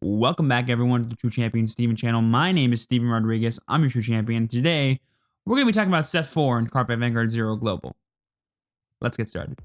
Welcome back, everyone, to the TrueChampionSteven channel. My name is Steven Rodriguez. I'm your True Champion. Today, we're going to be talking about Set 4 in Cardfight Vanguard Zero Global. Let's get started.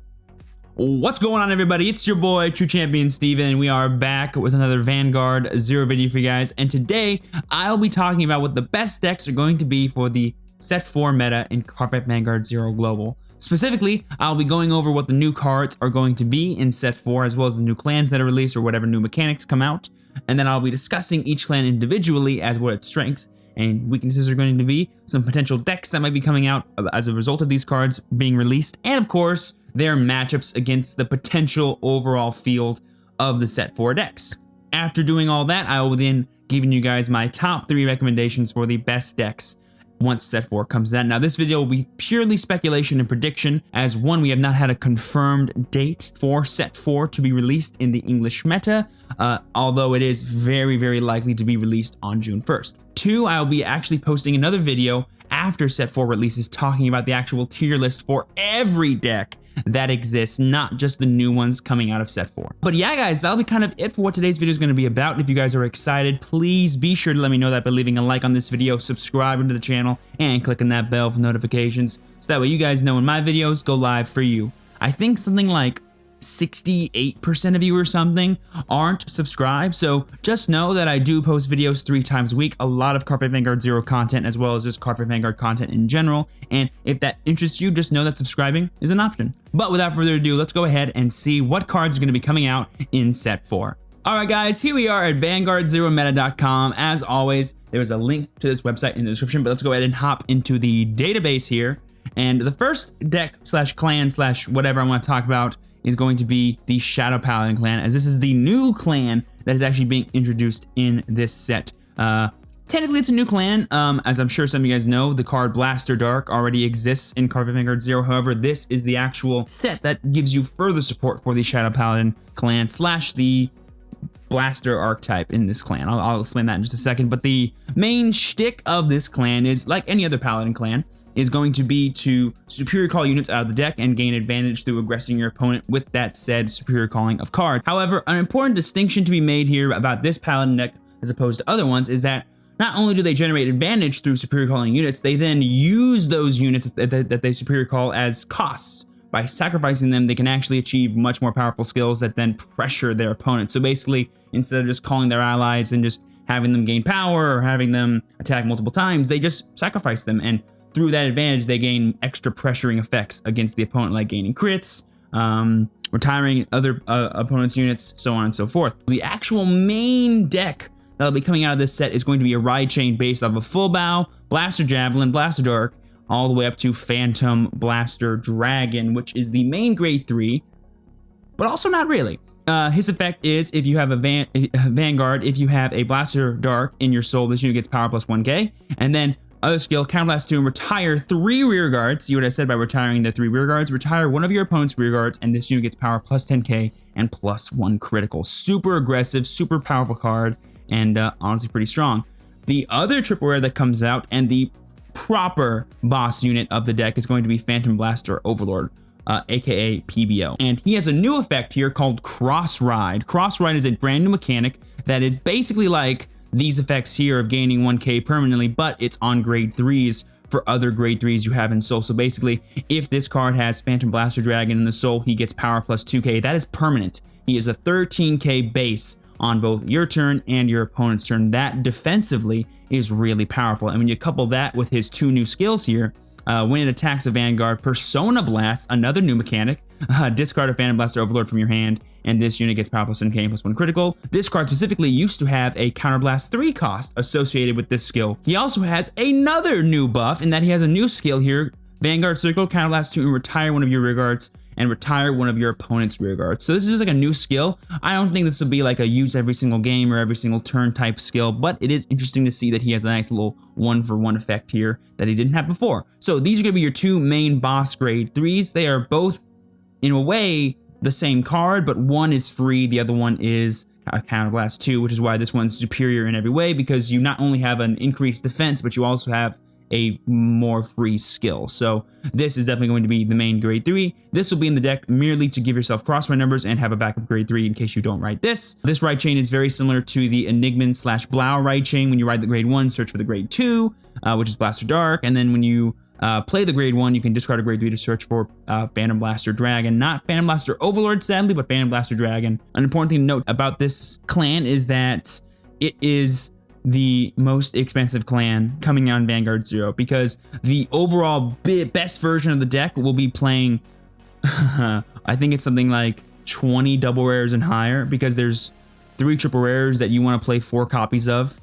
What's going on, everybody? It's your boy, TrueChampionSteven. We are back with another Vanguard Zero video for you guys. And today, I'll be talking about what the best decks are going to be for the Set 4 meta in Cardfight Vanguard Zero Global. Specifically, I'll be going over what the new cards are going to be in Set 4, as well as the new clans that are released or whatever new mechanics come out. And then I'll be discussing each clan individually as what its strengths and weaknesses are going to be, some potential decks that might be coming out as a result of these cards being released, and of course, their matchups against the potential overall field of the Set 4 decks. After doing all that, I will then give you guys my top 3 recommendations for the best decks once Set 4 comes out. Now, this video will be purely speculation and prediction, as one, we have not had a confirmed date for Set 4 to be released in the English meta, although it is very, very likely to be released on June 1st. 2, I'll be actually posting another video after Set 4 releases talking about the actual tier list for every deck that exists, not just the new ones coming out of Set 4. But yeah, guys, that'll be kind of it for what today's video is going to be about. If you guys are excited, please be sure to let me know that by leaving a like on this video, subscribing to the channel, and clicking that bell for notifications, so that way you guys know when my videos go live for you. I think something like 68% of you or something aren't subscribed, so just know that I do post videos 3 times a week, a lot of Cardfight Vanguard Zero content, as well as just Cardfight Vanguard content in general, and if that interests you, just know that subscribing is an option. But without further ado, let's go ahead and see what cards are going to be coming out in Set 4. Alright guys, here we are at VanguardZeroMeta.com. As always, there's a link to this website in the description, but let's go ahead and hop into the database here, and the first deck slash clan slash whatever I want to talk about is going to be the Shadow Paladin clan, as this is the new clan that is actually being introduced in this set. Technically, it's a new clan. As I'm sure some of you guys know, the card Blaster Dark already exists in Cardfight Vanguard Zero. However, this is the actual set that gives you further support for the Shadow Paladin clan slash the Blaster archetype in this clan. I'll explain that in just a second, but the main shtick of this clan is, like any other Paladin clan, is going to be to superior call units out of the deck and gain advantage through aggressing your opponent with that said superior calling of cards. However, an important distinction to be made here about this Paladin deck as opposed to other ones is that not only do they generate advantage through superior calling units, they then use those units that they superior call as costs. By sacrificing them, they can actually achieve much more powerful skills that then pressure their opponent. So basically, instead of just calling their allies and just having them gain power or having them attack multiple times, they just sacrifice them, and through that advantage, they gain extra pressuring effects against the opponent, like gaining crits, retiring other opponents' units, so on and so forth. The actual main deck that'll be coming out of this set is going to be a ride chain based off of Full Bow, Blaster Javelin, Blaster Dark, all the way up to Phantom Blaster Dragon, which is the main grade 3, but also not really. His effect is, if you have a Vanguard, if you have a Blaster Dark in your soul, this unit gets power plus 1k, and then other skill, Counterblast 2, and retire 3 rear guards. See what I said by retiring the 3 rear guards? Retire one of your opponent's rear guards, and this unit gets power plus 10k and plus 1 critical. Super aggressive, super powerful card, and honestly pretty strong. The other triple rare that comes out, and the proper boss unit of the deck, is going to be Phantom Blaster Overlord, aka PBO. And he has a new effect here called Cross Ride. Cross Ride is a brand new mechanic that is basically like these effects here of gaining 1k permanently, but it's on grade 3s for other grade 3s you have in soul. So basically, if this card has Phantom Blaster Dragon in the soul, he gets power plus 2k. That is permanent. He is a 13k base on both your turn and your opponent's turn. That defensively is really powerful. And when you couple that with his 2 new skills here, when it attacks a Vanguard, Persona Blast, another new mechanic, discard a Phantom Blaster Overlord from your hand, and this unit gets power plus 10k plus 1 critical. This card specifically used to have a Counterblast 3 cost associated with this skill. He also has another new buff in that he has a new skill here, Vanguard Circle, Counterblast 2, and retire one of your rear guards, and retire one of your opponent's rear guards. So this is like a new skill. I don't think this will be like a use every single game or every single turn type skill, but it is interesting to see that he has a nice little 1-for-1 effect here that he didn't have before. So these are going to be your 2 main boss grade 3s. They are both, in a way, the same card, but one is free, the other one is a Counterblast 2, which is why this one's superior in every way, because you not only have an increased defense, but you also have a more free skill. So this is definitely going to be the main grade 3. This will be in the deck merely to give yourself crossride numbers and have a backup grade 3 in case you don't ride this. This ride chain is very similar to the Enigman / Blau ride chain. When you ride the grade 1, search for the grade 2, which is Blaster Dark, and then when you play the grade 1, you can discard a grade 3 to search for Phantom Blaster Dragon. Not Phantom Blaster Overlord, sadly, but Phantom Blaster Dragon. An important thing to note about this clan is that it is the most expensive clan coming out in Vanguard Zero, because the overall best version of the deck will be playing, I think it's something like 20 double rares and higher, because there's 3 triple rares that you want to play 4 copies of,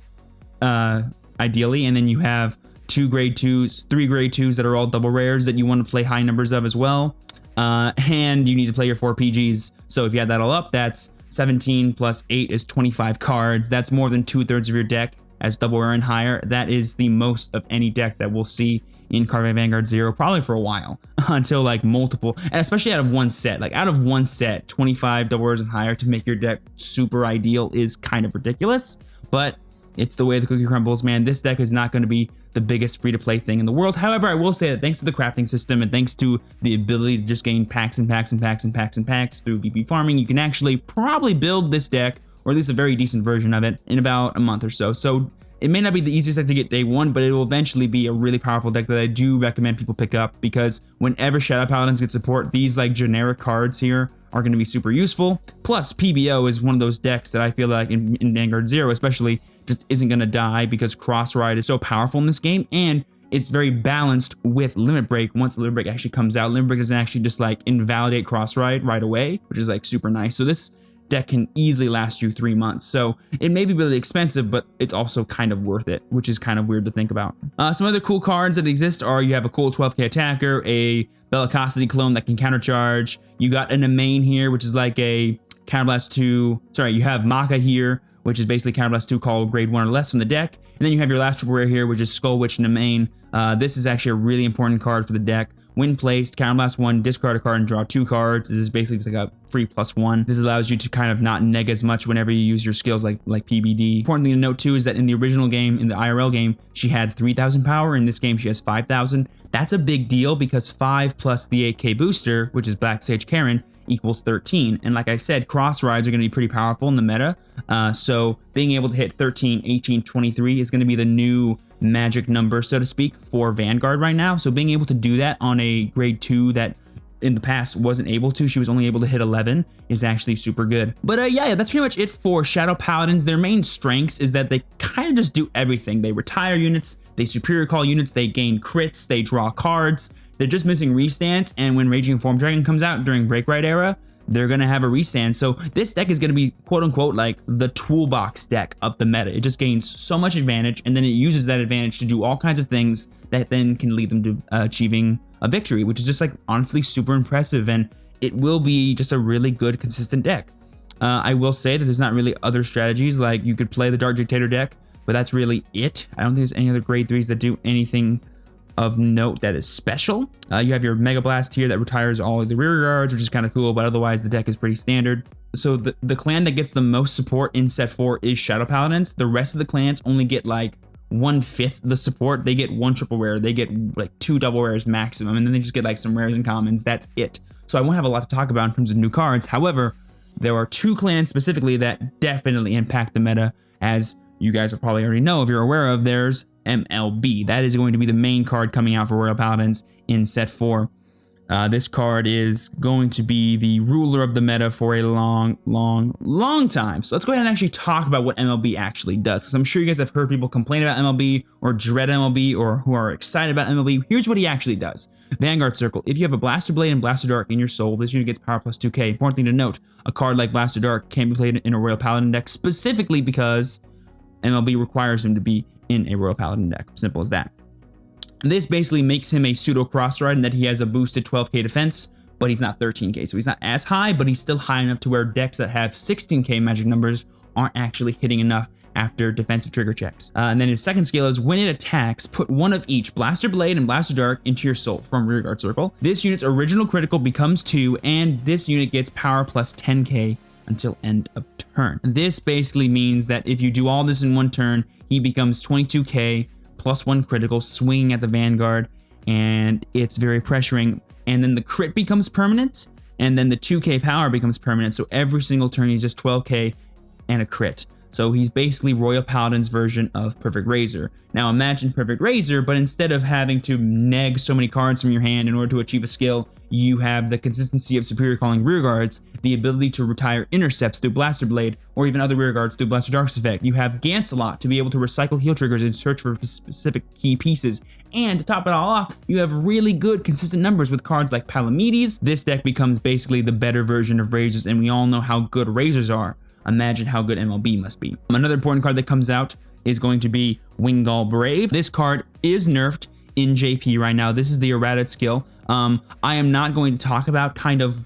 ideally, and then you have 2 grade 2s, 3 grade 2s that are all double rares that you want to play high numbers of as well, and you need to play your 4 PGs. So if you add that all up, that's 17 plus 8 is 25 cards. That's more than 2/3 of your deck as double rare and higher. That is the most of any deck that we'll see in Cardfight Vanguard Zero, probably for a while, until like multiple, and especially out of one set. Like out of one set, 25 double rares and higher to make your deck super ideal is kind of ridiculous, but it's the way the cookie crumbles, man. This deck is not going to be the biggest free-to-play thing in the world. However, I will say that thanks to the crafting system and thanks to the ability to just gain packs and packs and packs and packs and packs through VP farming, you can actually probably build this deck, or at least a very decent version of it, in about a month or so. So it may not be the easiest deck to get day 1, but it will eventually be a really powerful deck that I do recommend people pick up, because whenever Shadow Paladins get support, these like generic cards here are going to be super useful. Plus, PBO is one of those decks that I feel like in Vanguard Zero especially just isn't going to die, because Cross Ride is so powerful in this game, and it's very balanced with Limit Break. Once Limit Break actually comes out, Limit Break doesn't actually just like invalidate Cross Ride right away, which is like super nice. So this deck can easily last you 3 months. So it may be really expensive, but it's also kind of worth it, which is kind of weird to think about. Some other cool cards that exist are, you have a cool 12k attacker, a Bellicosity clone that can countercharge. You got an Amain here, which is like a Counterblast 2. Sorry, you have Maka here, which is basically Counterblast 2 called grade 1 or less from the deck. And then you have your last triple rare here, which is Skull Witch and Amain. This is actually a really important card for the deck. When placed, Counterblast 1, discard a card and draw 2 cards. This is basically just like a free +1. This allows you to kind of not neg as much whenever you use your skills like PBD. Important thing to note too is that in the original game, in the IRL game, she had 3,000 power. In this game, she has 5,000. That's a big deal, because 5 plus the 8k booster, which is Black Sage Karen, equals 13. And like I said, cross rides are going to be pretty powerful in the meta. So being able to hit 13, 18, 23 is going to be the new magic number, so to speak, for Vanguard right now. So being able to do that on a grade 2 that in the past wasn't able to, she was only able to hit 11, is actually super good. But yeah, that's pretty much it for Shadow Paladins. Their main strengths is that they kind of just do everything. They retire units, they superior call units, they gain crits, they draw cards. They're just missing restance, and when Raging Form Dragon comes out during Break Ride era, they're going to have a restand. So this deck is going to be quote unquote like the toolbox deck of the meta. It just gains so much advantage, and then it uses that advantage to do all kinds of things that then can lead them to achieving a victory, which is just like honestly super impressive, and it will be just a really good consistent deck. I will say that there's not really other strategies, like you could play the Dark Dictator deck, but that's really it. I don't think there's any other grade 3s that do anything of note that is special. You have your Mega Blast here that retires all of the rear guards, which is kind of cool, but otherwise the deck is pretty standard. So the clan that gets the most support in set 4 is Shadow Paladins. The rest of the clans only get like 1/5 the support. They get 1 triple rare, they get like 2 double rares maximum, and then they just get like some rares and commons. That's it. So I won't have a lot to talk about in terms of new cards. However, there are 2 clans specifically that definitely impact the meta, as you guys will probably already know if you're aware of. There's MLB. That is going to be the main card coming out for Royal Paladins in set 4. This card is going to be the ruler of the meta for a long time. So let's go ahead and actually talk about what MLB actually does, because I'm sure you guys have heard people complain about MLB or dread MLB or who are excited about MLB. Here's what he actually does. Vanguard Circle. If you have a Blaster Blade and Blaster Dark in your soul, this unit gets power plus 2k. Important thing to note, a card like Blaster Dark can be played in a Royal Paladin deck specifically because MLB requires him to be in a Royal Paladin deck. Simple as that. This basically makes him a pseudo cross ride in that he has a boosted 12k defense, but he's not 13k. So he's not as high, but he's still high enough to where decks that have 16k magic numbers aren't actually hitting enough after defensive trigger checks. And then his second skill is when it attacks, put one of each Blaster Blade and Blaster Dark into your soul from Rearguard Circle. This unit's original critical becomes 2, and this unit gets power plus 10k until end of turn. This basically means that if you do all this in one turn, he becomes 22k +1 critical, swinging at the Vanguard, and it's very pressuring. And then the crit becomes permanent, and then the 2k power becomes permanent. So every single turn he's just 12k and a crit. So he's basically Royal Paladin's version of Perfect Razor. Now imagine Perfect Razor, but instead of having to neg so many cards from your hand in order to achieve a skill, you have the consistency of Superior Calling Rearguards, the ability to retire intercepts through Blaster Blade, or even other rearguards through Blaster Dark's effect. You have Gancelot to be able to recycle heal triggers and search for specific key pieces. And to top it all off, you have really good consistent numbers with cards like Palamedes. This deck becomes basically the better version of Razors, and we all know how good Razors are. Imagine how good MLB must be. Another important card that comes out is going to be Wingull Brave. This card is nerfed in JP right now. This is the errated skill. I am not going to talk about kind of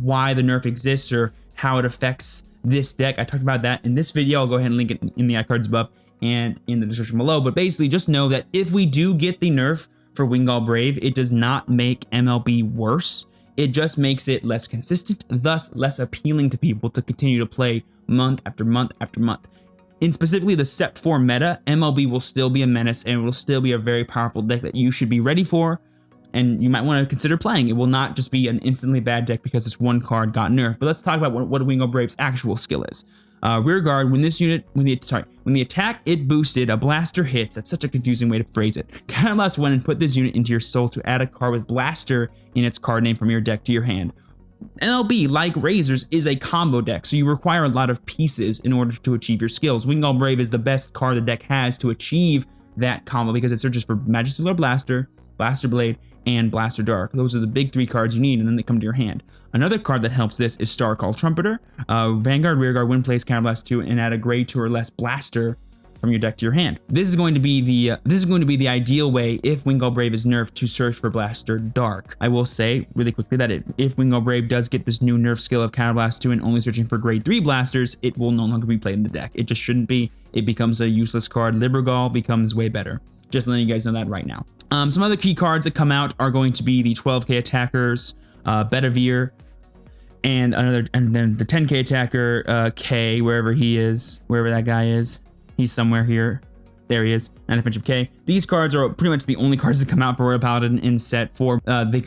why the nerf exists or how it affects this deck. I talked about that in this video. I'll go ahead and link it in the iCards above and in the description below. But basically, just know that if we do get the nerf for Wingull Brave, it does not make MLB worse. It just makes it less consistent, thus less appealing to people to continue to play month after month after month. In specifically the Set 4 meta, MLB will still be a menace and it will still be a very powerful deck that you should be ready for, and you might want to consider playing. It will not just be an instantly bad deck because this one card got nerfed. But let's talk about what Wingull Brave's actual skill is. Rear guard, when the attack it boosted, a blaster hits. That's such a confusing way to phrase it. Counterblast one and put this unit into your soul to add a card with blaster in its card name from your deck to your hand. MLB, like Razors, is a combo deck, so you require a lot of pieces in order to achieve your skills. Wingull Brave is the best card the deck has to achieve that combo because it searches for Majesty Lord Blaster, Blaster Blade, and Blaster Dark. Those are the big 3 cards you need, and then they come to your hand. Another card that helps this is Star Call Trumpeter. Vanguard, Rearguard, when plays Counterblast 2 and add a grade 2 or less blaster from your deck to your hand. This is going to be the ideal way if Wingull Brave is nerfed to search for Blaster Dark. I will say really quickly that if Wingull Brave does get this new nerf skill of Counterblast 2 and only searching for grade 3 blasters, it will no longer be played in the deck. It just shouldn't be. It becomes a useless card. Libergall becomes way better. Just letting you guys know that right now. Some other key cards that come out are going to be the 12k attackers, Bedivere, and then the 10k attacker, K, wherever he is, wherever that guy is. He's somewhere here. There he is. And a friendship K. These cards are pretty much the only cards that come out for Royal Paladin in Set 4.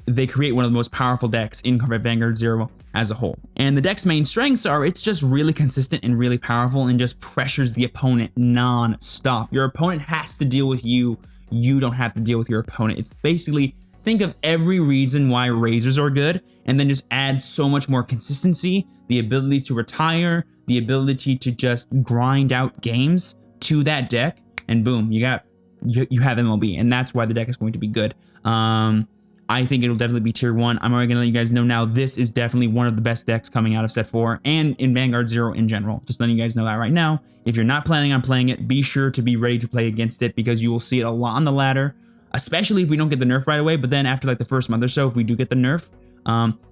They create one of the most powerful decks in Cardfight Vanguard Zero as a whole. And the deck's main strengths are it's just really consistent and really powerful and just pressures the opponent non-stop. Your opponent has to deal with you. You don't have to deal with your opponent. It's basically, think of every reason why Razors are good and then just add so much more consistency, the ability to retire, the ability to just grind out games to that deck, and boom, you have MLB, and that's why the deck is going to be good. I think it'll definitely be tier 1. I'm already gonna let you guys know now, this is definitely one of the best decks coming out of Set 4 and in Vanguard Zero in general. Just letting you guys know that right now. If you're not planning on playing it, be sure to be ready to play against it because you will see it a lot on the ladder, especially if we don't get the nerf right away. But then after like the first month or so, if we do get the nerf,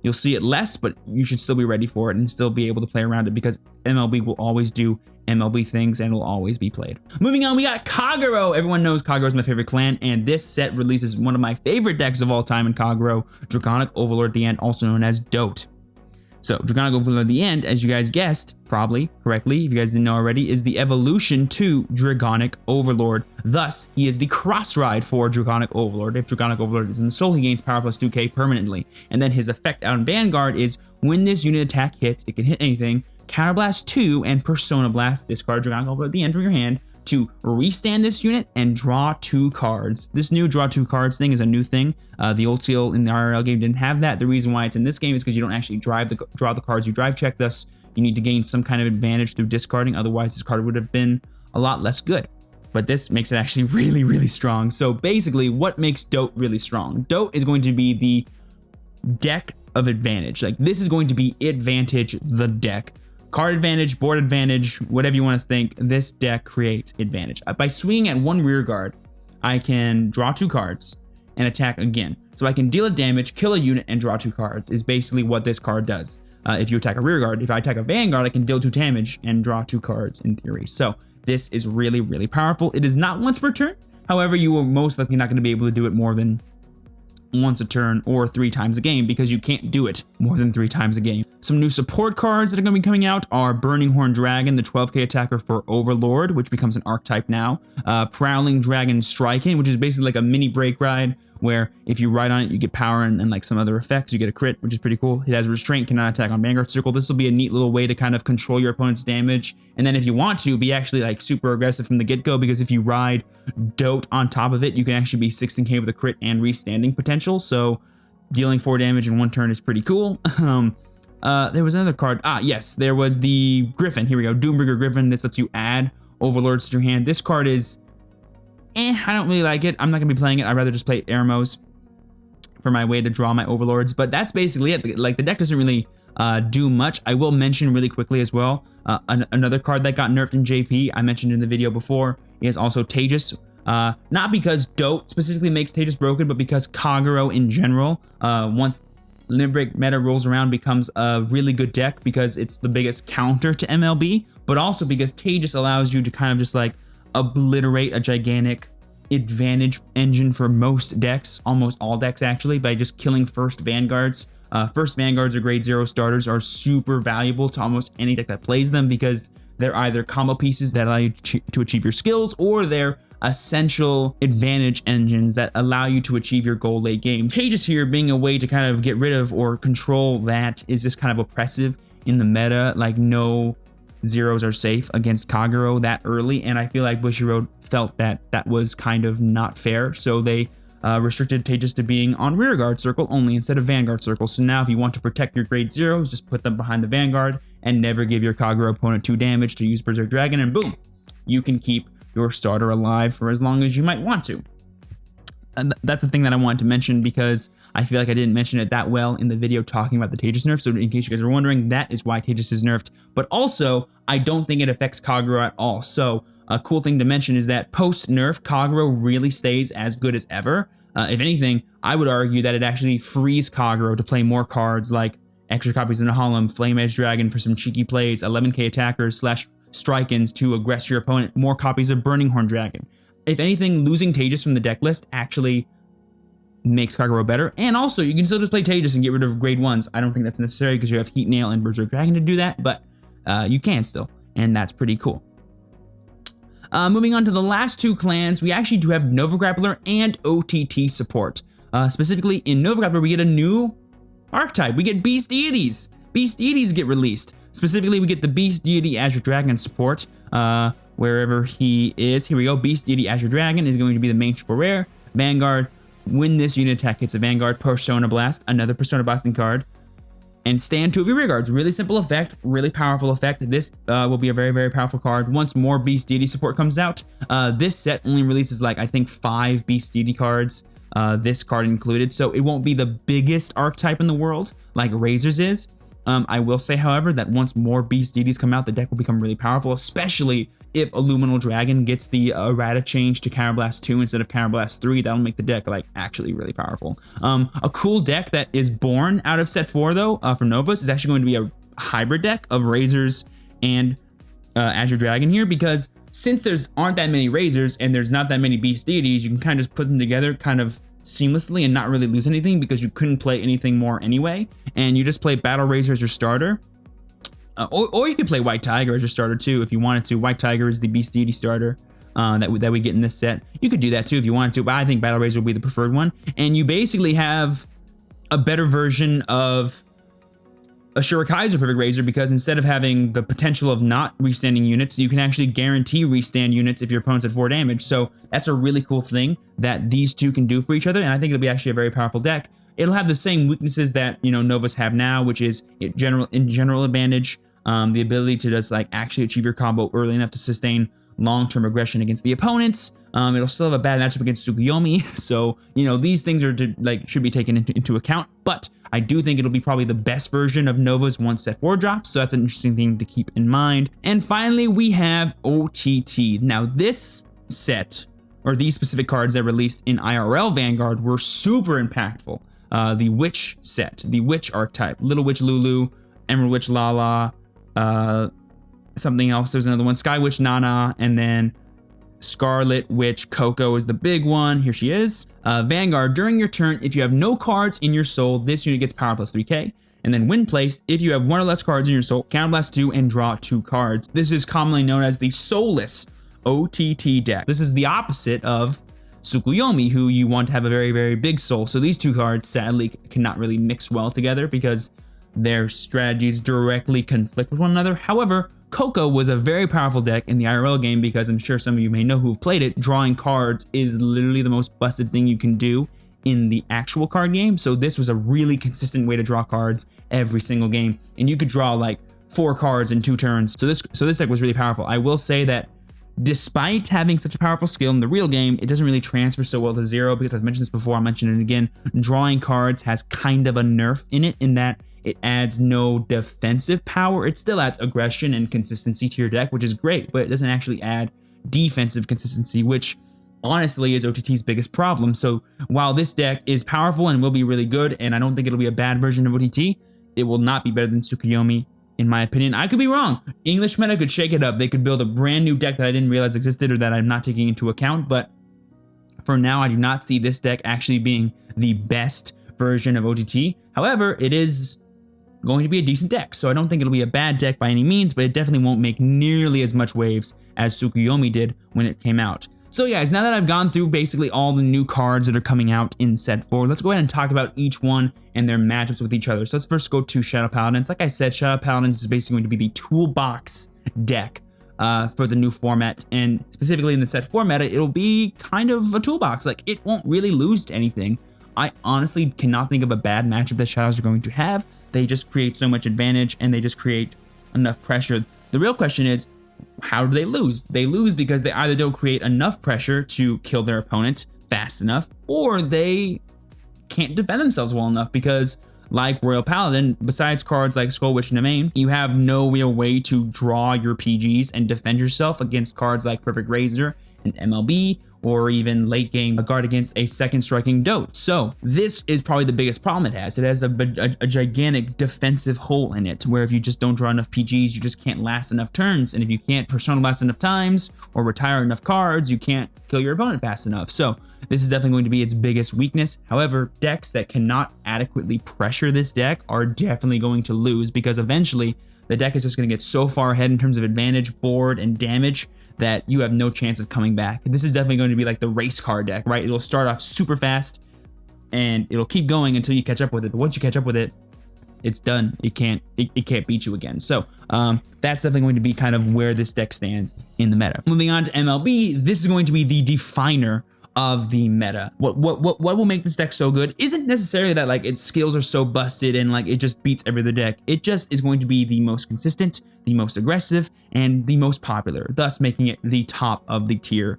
you'll see it less, but you should still be ready for it and still be able to play around it because MLB will always do MLB things and will always be played. Moving on, we got Kagero. Everyone knows Kagero is my favorite clan, and this set releases one of my favorite decks of all time in Kagero, Draconic Overlord at the End, also known as DOTE. So Draconic Overlord at the End, as you guys guessed, probably correctly, if you guys didn't know already, is the evolution to Draconic Overlord. Thus, he is the cross ride for Draconic Overlord. If Draconic Overlord is in the soul, he gains power plus 2k permanently. And then his effect out in Vanguard is when this unit attack hits, it can hit anything, Counterblast 2 and Persona Blast, discard Draconic Overlord at the end from your hand to restand this unit and draw 2 cards. This new draw 2 cards thing is a new thing. The old seal in the IRL game didn't have that. The reason why it's in this game is because you don't actually draw the cards you drive check. Thus, you need to gain some kind of advantage through discarding. Otherwise, this card would have been a lot less good. But this makes it actually really, really strong. So basically, what makes DOTE really strong? DOTE is going to be the deck of advantage. Like, this is going to be advantage the deck. Card advantage, board advantage, whatever you want to think, this deck creates advantage. By swinging at 1 rear guard, I can draw 2 cards and attack again. So I can deal a damage, kill a unit, and draw 2 cards is basically what this card does. If you attack a rear guard, if I attack a Vanguard, I can deal 2 damage and draw 2 cards in theory. So this is really, really powerful. It is not once per turn. However, you are most likely not going to be able to do it more than once a turn or 3 times a game, because you can't do it more than 3 times a game. Some new support cards that are going to be coming out are Burning Horn Dragon, the 12k attacker for Overlord, which becomes an archetype now. Prowling Dragon Striking, which is basically like a mini break ride, where if you ride on it, you get power and like some other effects. You get a crit, which is pretty cool. It has Restraint, cannot attack on Vanguard Circle. This will be a neat little way to kind of control your opponent's damage. And then if you want to, be actually like super aggressive from the get-go, because if you ride DOTE on top of it, you can actually be 16k with a crit and restanding potential. So dealing 4 damage in 1 turn is pretty cool. There was another card. Yes, there was the Griffin. Here we go. Doombringer Griffin. This lets you add Overlords to your hand. This card is I don't really like it. I'm not going to be playing it. I'd rather just play Eremos for my way to draw my Overlords. But that's basically it. Like, the deck doesn't really do much. I will mention really quickly as well, another card that got nerfed in JP, I mentioned in the video before, is also Tejas. Not because DOTE specifically makes Tejas broken, but because Kagero in general, once Limit Break meta rolls around, becomes a really good deck because it's the biggest counter to MLB, but also because Tejas allows you to kind of just like obliterate a gigantic advantage engine for most decks, almost all decks actually, by just killing first Vanguards. First Vanguards or grade 0 starters are super valuable to almost any deck that plays them, because they're either combo pieces that allow you to achieve your skills, or they're essential advantage engines that allow you to achieve your goal late game. Tejas here being a way to kind of get rid of or control that is just kind of oppressive in the meta. Like, no zeros are safe against Kagero that early, and I feel like Bushiroad felt that that was kind of not fair, so they restricted Tejas to being on Rearguard Circle only instead of Vanguard Circle. So now if you want to protect your grade 0s, just put them behind the Vanguard and never give your Kagero opponent 2 damage to use Berserk Dragon, and boom, you can keep your starter alive for as long as you might want to. And that's the thing that I wanted to mention, because I feel like I didn't mention it that well in the video talking about the Tejas nerf. So in case you guys are wondering, that is why Tejas is nerfed. But also, I don't think it affects Kagero at all. So a cool thing to mention is that post-nerf, Kagero really stays as good as ever. If anything, I would argue that it actually frees Kagero to play more cards like extra copies in the Holland, Flame Edge Dragon for some cheeky plays, 11k attackers / strike-ins to aggress your opponent, more copies of Burning Horn Dragon. If anything, losing Tejas from the deck list actually makes Kagero better. And also, you can still just play Tejas and get rid of grade 1s. I don't think that's necessary because you have Heat Nail and Berserk Dragon to do that, but you can still, and that's pretty cool. Moving on to the last 2 clans, we actually do have Nova Grappler and OTT support. Specifically, in Nova Grappler, we get a new archetype. We get Beast Deities. Beast Deities get released. Specifically, we get the Beast Deity Azure Dragon support. Wherever he is. Here we go. Beast Deity Azure Dragon is going to be the main triple rare. Vanguard, when this unit attack hits a Vanguard, Persona Blast, another Persona Blasting card, and stand 2 of your rear guards. Really simple effect, really powerful effect. This will be a very, very powerful card once more Beast Deity support comes out. This set only releases like, I think, 5 Beast Deity cards, this card included, so it won't be the biggest archetype in the world like Razor's is. I will say, however, that once more Beast Deities come out, the deck will become really powerful, especially if Illuminal Dragon gets the errata change to Counterblast 2 instead of Counterblast 3. That'll make the deck like actually really powerful. A cool deck that is born out of set 4 though, for Novus, is actually going to be a hybrid deck of Razors and Azure Dragon here, because since aren't that many Razors and there's not that many Beast Deities, you can kind of just put them together kind of seamlessly and not really lose anything, because you couldn't play anything more anyway, and you just play Battle Razor as your starter. Or you could play White Tiger as your starter too if you wanted to. White Tiger is the Beast Deity starter that we get in this set. You could do that too if you wanted to, but I think Battle Razor will be the preferred one. And you basically have a better version of Ashura Kaiser Perfect Razor, because instead of having the potential of not restanding units, you can actually guarantee restand units if your opponent's at 4 damage. So that's a really cool thing that these two can do for each other, and I think it'll be actually a very powerful deck. It'll have the same weaknesses that, you know, Novus have now, which is general advantage, the ability to just like actually achieve your combo early enough to sustain long-term aggression against the opponents. It'll still have a bad matchup against Tsukuyomi, so you know these things are should be taken into account. But I do think it'll be probably the best version of Nova's once set 4 drops, so that's an interesting thing to keep in mind. And finally, we have OTT. Now this set, or these specific cards that released in IRL Vanguard, were super impactful. The Witch set, the Witch archetype, Little Witch Lulu, Emerald Witch Lala, something else, there's another one, Sky Witch Nana, and then Scarlet Witch Coco is the big one. Here she is. Vanguard, during your turn, if you have no cards in your soul, this unit gets power plus 3k. And then when placed, if you have 1 or less cards in your soul, counterblast 2 and draw 2 cards. This is commonly known as the soulless OTT deck. This is the opposite of Tsukuyomi, who you want to have a very, very big soul. So these 2 cards sadly cannot really mix well together because their strategies directly conflict with one another. However, Coco was a very powerful deck in the IRL game because I'm sure some of you may know who've played it. Drawing cards is literally the most busted thing you can do in the actual card game. So this was a really consistent way to draw cards every single game, and you could draw like 4 cards in 2 turns. So this deck was really powerful. I will say that despite having such a powerful skill in the real game, it doesn't really transfer so well to Zero because I've mentioned this before, I'll mention it again. Drawing cards has kind of a nerf in it in that it adds no defensive power. It still adds aggression and consistency to your deck, which is great, but it doesn't actually add defensive consistency, which honestly is OTT's biggest problem. So while this deck is powerful and will be really good, and I don't think it'll be a bad version of OTT, it will not be better than Tsukuyomi, in my opinion. I could be wrong. English meta could shake it up. They could build a brand new deck that I didn't realize existed or that I'm not taking into account, but for now, I do not see this deck actually being the best version of OTT. However, it is going to be a decent deck, so I don't think it'll be a bad deck by any means, but it definitely won't make nearly as much waves as Tsukuyomi did when it came out. So yeah, guys, now that I've gone through basically all the new cards that are coming out in set 4, let's go ahead and talk about each one and their matchups with each other. So let's first go to Shadow Paladins. Like I said, Shadow Paladins is basically going to be the toolbox deck for the new format, and specifically in the set 4 meta, it'll be kind of a toolbox. Like, it won't really lose to anything. I honestly cannot think of a bad matchup that Shadows are going to have. They just create so much advantage and they just create enough pressure. The real question is, how do they lose? They lose because they either don't create enough pressure to kill their opponent fast enough, or they can't defend themselves well enough because, like Royal Paladin, besides cards like Skull Witch and Nemain, you have no real way to draw your PGs and defend yourself against cards like Perfect Razor and MLB, or even late game a guard against a second striking DOTE. So this is probably the biggest problem it has. It has a gigantic defensive hole in it, where if you just don't draw enough PGs, you just can't last enough turns. And if you can't Persona Blast enough times or retire enough cards, you can't kill your opponent fast enough. So this is definitely going to be its biggest weakness. However, decks that cannot adequately pressure this deck are definitely going to lose, because eventually the deck is just going to get so far ahead in terms of advantage, board, and damage that you have no chance of coming back. This is definitely going to be like the race car deck, right? It'll start off super fast and it'll keep going until you catch up with it. But once you catch up with it, it's done. It can't beat you again. So that's definitely going to be kind of where this deck stands in the meta. Moving on to MLB, this is going to be the definer of the meta. What will make this deck so good isn't necessarily that like its skills are so busted and like it just beats every other deck. It just is going to be the most consistent, the most aggressive, and the most popular, thus making it the top of the tier.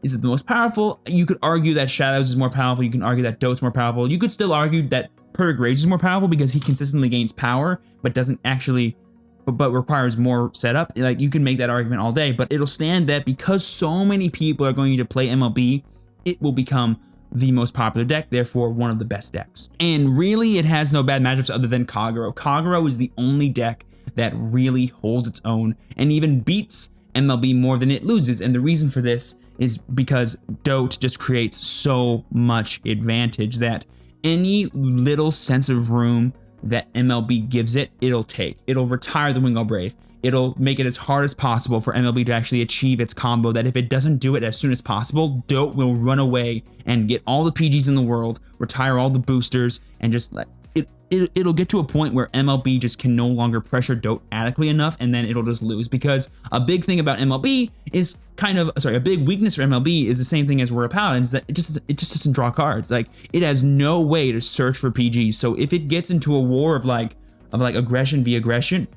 Is it the most powerful? You could argue that Shadows is more powerful. You can argue that DOTE's more powerful. You could still argue that Perfect Rage is more powerful because he consistently gains power, but doesn't actually, but requires more setup. Like, you can make that argument all day, but it'll stand that because so many people are going to play MLB, it will become the most popular deck, therefore one of the best decks. And really, it has no bad matchups other than Kagero. Kagero is the only deck that really holds its own and even beats MLB more than it loses. And the reason for this is because DOTE just creates so much advantage that any little sense of room that MLB gives it, it'll take. It'll retire the Wingull Brave. It'll make it as hard as possible for MLB to actually achieve its combo, that if it doesn't do it as soon as possible, DOTE will run away and get all the PGs in the world, retire all the boosters, and just let it'll get to a point where MLB just can no longer pressure DOTE adequately enough, and then it'll just lose. Because a big thing about MLB is a big weakness for MLB is the same thing as Royal Paladins, that it just doesn't draw cards. Like, it has no way to search for PGs. So if it gets into a war of aggression via aggression,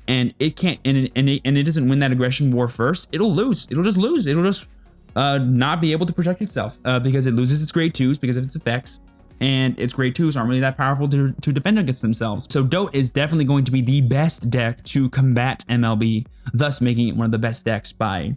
and it can't, and it doesn't win that aggression war first, it'll lose. It'll just lose. It'll just not be able to protect itself because it loses its grade 2s because of its effects, and its grade 2s aren't really that powerful to defend against themselves. So DOTE is definitely going to be the best deck to combat MLB, thus making it one of the best decks by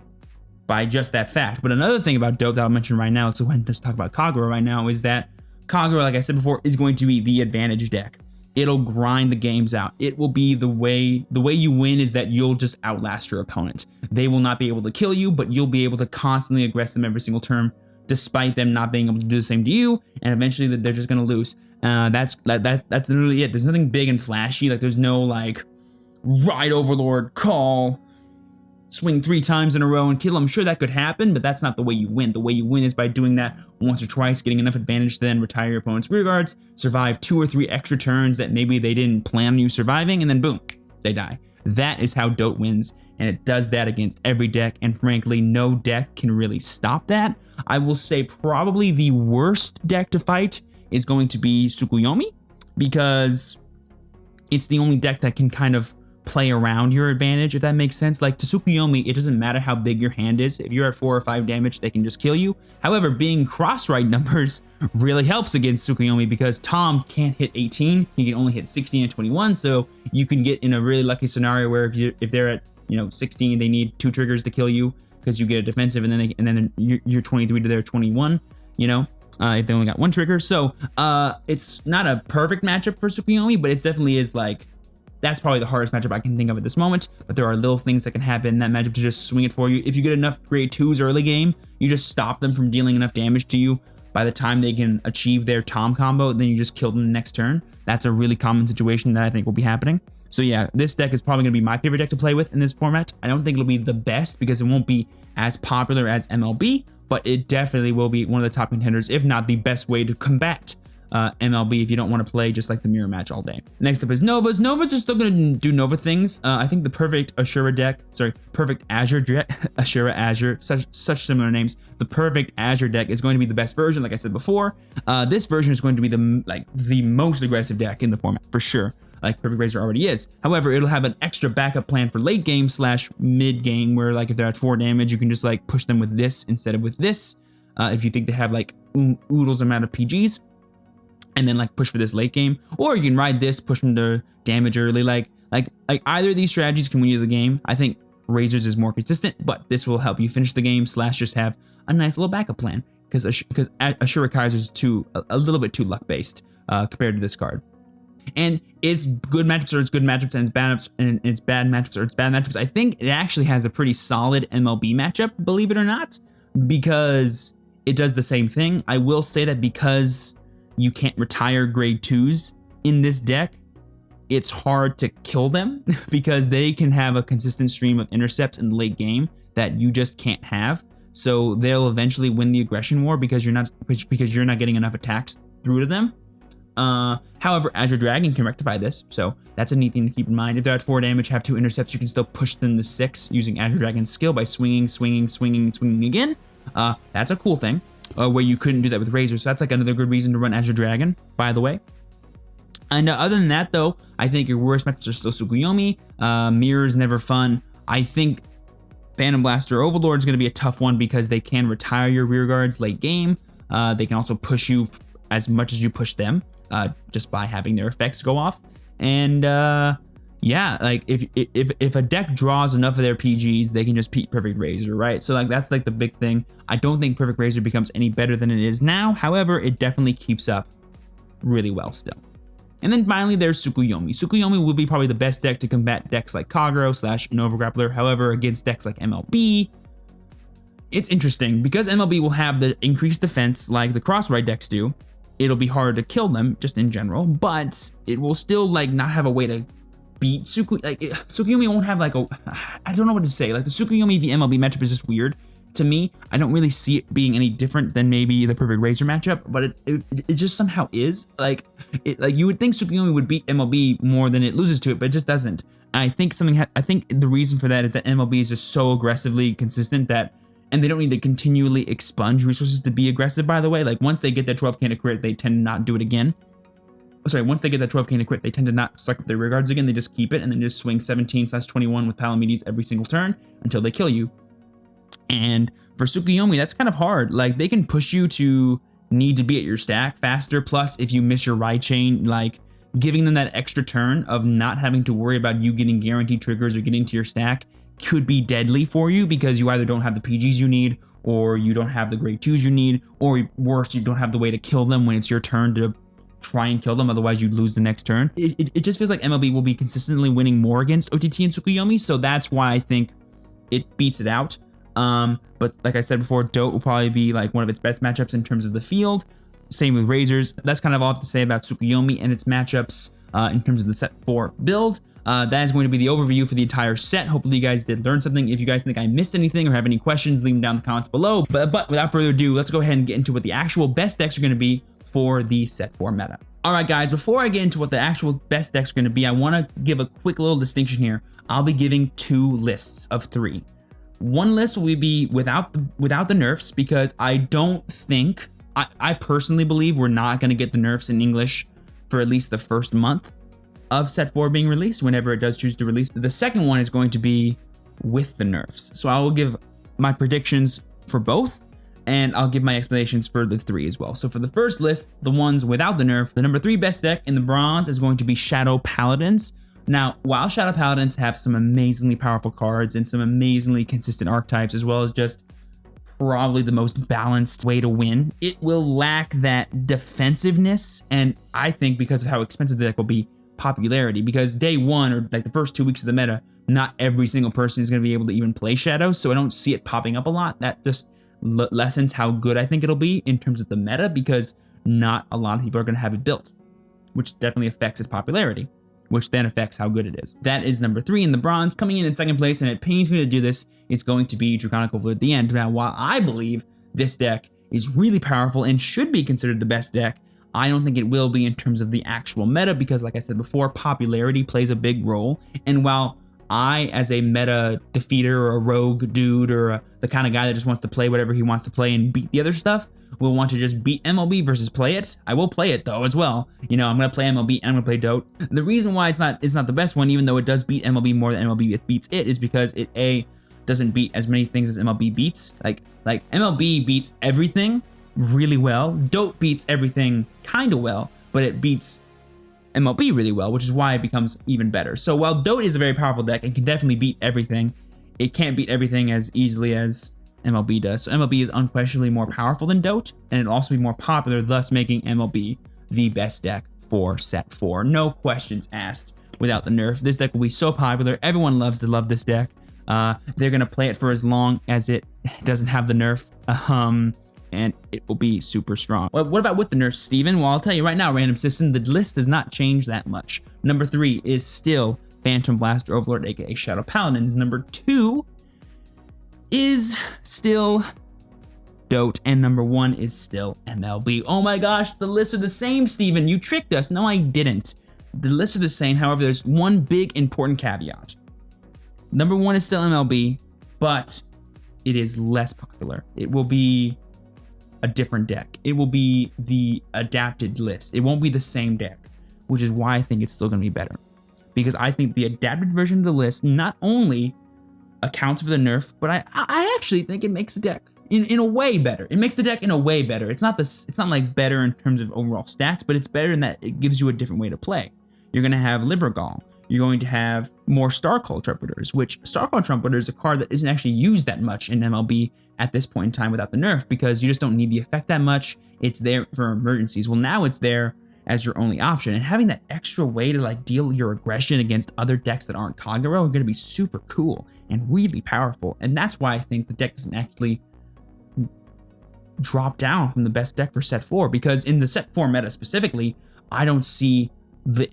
just that fact. But another thing about DOTE that I'll mention right now, so when just talk about Kagero right now, is that Kagero, like I said before, is going to be the advantage deck. It'll grind the games out. It will be the way you win is that you'll just outlast your opponent. They will not be able to kill you, but you'll be able to constantly aggress them every single turn, despite them not being able to do the same to you, and eventually they're just gonna lose. That's literally it. There's nothing big and flashy. Like there's no like Ride Overlord call, swing 3 times in a row and kill. I'm sure that could happen, but that's not the way you win. The way you win is by doing that once or twice, getting enough advantage to then retire your opponent's rear guards, survive 2 or 3 extra turns that maybe they didn't plan on you surviving, and then boom, they die. That is how DOTE wins, and it does that against every deck, and frankly, no deck can really stop that. I will say probably the worst deck to fight is going to be Tsukuyomi, because it's the only deck that can kind of play around your advantage, if that makes sense. Like to Tsukuyomi, it doesn't matter how big your hand is. If you're at 4 or 5 damage, they can just kill you. However, being cross-right numbers really helps against Tsukuyomi because Tom can't hit 18. He can only hit 16 and 21, so you can get in a really lucky scenario where if they're at 16, they need 2 triggers to kill you because you get a defensive, and then you're 23 to their 21. If they only got 1 trigger. So it's not a perfect matchup for Tsukuyomi, but it definitely is like, that's probably the hardest matchup I can think of at this moment, but there are little things that can happen in that matchup to just swing it for you. If you get enough grade 2s early game, you just stop them from dealing enough damage to you. By the time they can achieve their Tom combo, then you just kill them the next turn. That's a really common situation that I think will be happening. So yeah, this deck is probably going to be my favorite deck to play with in this format. I don't think it'll be the best because it won't be as popular as MLB, but it definitely will be one of the top contenders, if not the best way to combat MLB if you don't want to play just like the mirror match all day. Next up is Novas. Novas are still going to do Nova things. I think the perfect perfect Azure deck, Ashura Azure, such similar names. The perfect Azure deck is going to be the best version, like I said before. This version is going to be the most aggressive deck in the format for sure, like Perfect Razor already is. However, it'll have an extra backup plan for late game / mid game, where like if they're at 4 damage, you can just like push them with this instead of with this. If you think they have like oodles amount of PGs, and then like push for this late game, or you can ride this, push them to damage early. Like either of these strategies can win you the game. I think Razors is more consistent, but this will help you finish the game / just have a nice little backup plan because Ashura Kaiser is a little bit too luck based compared to this card. And it's good matchups or it's good matchups, and it's bad matchups or it's bad matchups. I think it actually has a pretty solid MLB matchup, believe it or not, because it does the same thing. I will say that because you can't retire grade 2s in this deck, it's hard to kill them because they can have a consistent stream of intercepts in the late game that you just can't have. So they'll eventually win the aggression war because you're not getting enough attacks through to them. However, Azure Dragon can rectify this, so that's a neat thing to keep in mind. If they're at 4 damage, have 2 intercepts, you can still push them to 6 using Azure Dragon's skill by swinging again. That's a cool thing. Where you couldn't do that with Razor. So that's like another good reason to run Azure Dragon, by the way. And other than that, though, I think your worst matchups are still Tsukuyomi. Mirror's never fun. I think Phantom Blaster Overlord is going to be a tough one because they can retire your rear guards late game. They can also push you as much as you push them just by having their effects go off. And yeah, like if a deck draws enough of their PGs, they can just beat Perfect Razor, right? So like that's like the big thing. I don't think Perfect Razor becomes any better than it is now. However, it definitely keeps up really well still. And then finally, there's Tsukuyomi. Tsukuyomi will be probably the best deck to combat decks like Kagero / Nova Grappler. However, against decks like MLB, it's interesting because MLB will have the increased defense like the cross-right decks do. It'll be hard to kill them just in general, but it will still like not have a way to beat Tsukuyomi won't have like I don't know what to say. Like the Tsukuyomi v MLB matchup is just weird to me. I don't really see it being any different than maybe the Perfect Razor matchup, but it just somehow is. Like you would think Tsukuyomi would beat MLB more than it loses to it, but it just doesn't. I think the reason for that is that MLB is just so aggressively consistent and they don't need to continually expunge resources to be aggressive, by the way. Like once they get that 12k to crit, they tend to not do it again. Sorry, once they get that 12k to crit, they tend to not suck up their rear guards again. They just keep it and then just swing 17/21 with Paladins every single turn until they kill you. And for Tsukuyomi, that's kind of hard. Like they can push you to need to be at your stack faster. Plus, if you miss your ride chain, like giving them that extra turn of not having to worry about you getting guaranteed triggers or getting to your stack could be deadly for you because you either don't have the PGs you need, or you don't have the grade 2s you need, or worse, you don't have the way to kill them when it's your turn to try and kill them, otherwise you'd lose the next turn. It just feels like MLB will be consistently winning more against OTT and Tsukuyomi, so that's why I think it beats it out. But like I said before, DOTE will probably be like one of its best matchups in terms of the field. Same with Razors. That's kind of all I have to say about Tsukuyomi and its matchups in terms of the set 4 build. That is going to be the overview for the entire set. Hopefully you guys did learn something. If you guys think I missed anything or have any questions, leave them down in the comments below. But without further ado, let's go ahead and get into what the actual best decks are going to be for the set 4 meta. Alright guys, before I get into what the actual best decks are going to be, I want to give a quick little distinction here. I'll be giving 2 lists of 3. One list will be without the nerfs, because I don't think, I personally believe we're not going to get the nerfs in English for at least the first month of set 4 being released, whenever it does choose to release. The second one is going to be with the nerfs. So I will give my predictions for both, and I'll give my explanations for the 3 as well. So for the first list, the ones without the nerf, the number 3 best deck in the bronze is going to be Shadow Paladins. Now, while Shadow Paladins have some amazingly powerful cards and some amazingly consistent archetypes, as well as just probably the most balanced way to win, it will lack that defensiveness, and I think because of how expensive the deck will be, popularity. Because day 1, or like the first 2 weeks of the meta, not every single person is going to be able to even play Shadow, so I don't see it popping up a lot. That just lessens how good I think it'll be in terms of the meta, because not a lot of people are going to have it built, which definitely affects its popularity, which then affects how good it is. That is number 3 in the bronze. Coming in second place, and it pains me to do this, is going to be Draconic Overlord at the end. Now, while I believe this deck is really powerful and should be considered the best deck, I don't think it will be in terms of the actual meta, because like I said before, popularity plays a big role. And while I, as a meta defeater or a rogue dude or the kind of guy that just wants to play whatever he wants to play and beat the other stuff, will want to just beat MLB versus play it. I will play it though as well. You know, I'm going to play MLB and I'm going to play DOTE. The reason why it's not the best one, even though it does beat MLB more than MLB beats it, is because it doesn't beat as many things as MLB beats. Like MLB beats everything really well. DOTE beats everything kind of well, but it beats MLB really well, which is why it becomes even better. So while DOTE is a very powerful deck and can definitely beat everything, it can't beat everything as easily as MLB does. So MLB is unquestionably more powerful than DOTE, and it'll also be more popular, thus making MLB the best deck for set 4. No questions asked without the nerf. This deck will be so popular. Everyone loves to love this deck. They're going to play it for as long as it doesn't have the nerf. And it will be super strong. Well, what about with the nerfs, Steven? Well, I'll tell you right now, random system, the list does not change that much. Number 3 is still Phantom Blaster Overlord, aka Shadow Paladins. Number 2 is still DOTE, and number 1 is still MLB. Oh my gosh, the lists are the same, Steven. You tricked us. No, I didn't. The lists are the same. However, there's one big important caveat. Number 1 is still MLB, but it is less popular. It will be a different deck. It will be the adapted list. It won't be the same deck, which is why I think it's still going to be better. Because I think the adapted version of the list not only accounts for the nerf, but I actually think it makes the deck in a way better. It makes the deck in a way better. It's not like better in terms of overall stats, but it's better in that it gives you a different way to play. You're going to have Libergal. You're going to have more Starcall Trumpeters, which Starcall Trumpeter is a card that isn't actually used that much in MLB at this point in time without the nerf, because you just don't need the effect that much. It's there for emergencies. Well, now it's there as your only option, and having that extra way to like deal your aggression against other decks that aren't Kagero are going to be super cool and really powerful. And that's why I think the deck doesn't actually drop down from the best deck for set 4, because in the set 4 meta specifically, I don't see the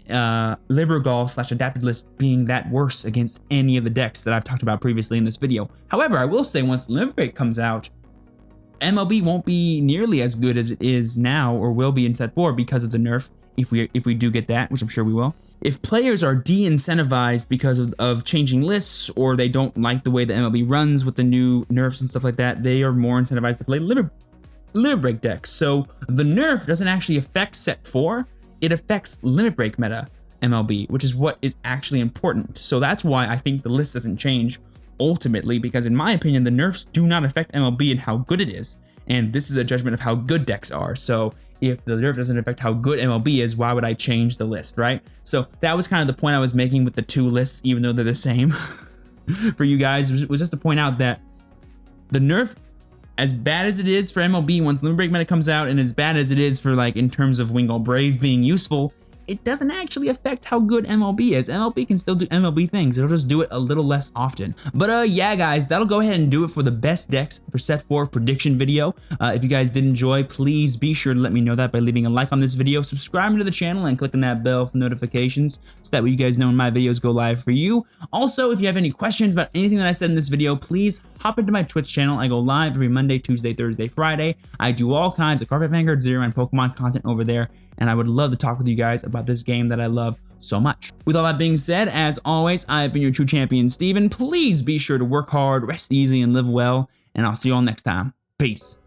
Libergal / adapted list being that worse against any of the decks that I've talked about previously in this video. However, I will say once Limit Break comes out, MLB won't be nearly as good as it is now, or will be in set 4, because of the nerf, if we do get that, which I'm sure we will. If players are de-incentivized because of changing lists, or they don't like the way the MLB runs with the new nerfs and stuff like that, they are more incentivized to play Limit Break decks. So the nerf doesn't actually affect set 4, it affects Limit Break meta MLB, which is what is actually important. So that's why I think the list doesn't change ultimately, because in my opinion, the nerfs do not affect MLB and how good it is. And this is a judgment of how good decks are. So if the nerf doesn't affect how good MLB is, why would I change the list, right? So that was kind of the point I was making with the 2 lists, even though they're the same for you guys, was just to point out that the nerf as bad as it is for MLB once Limit Break meta comes out, and as bad as it is for like in terms of Wingull Brave being useful, it doesn't actually affect how good MLB is. MLB can still do MLB things. It'll just do it a little less often. But yeah, guys, that'll go ahead and do it for the best decks for set 4 prediction video. If you guys did enjoy, please be sure to let me know that by leaving a like on this video, subscribing to the channel, and clicking that bell for notifications so that way you guys know when my videos go live for you. Also, if you have any questions about anything that I said in this video, please hop into my Twitch channel. I go live every Monday, Tuesday, Thursday, Friday. I do all kinds of Cardfight Vanguard Zero and Pokemon content over there, and I would love to talk with you guys about this game that I love so much. With all that being said, as always, I've been your true champion, Steven. Please be sure to work hard, rest easy, and live well, and I'll see you all next time. Peace.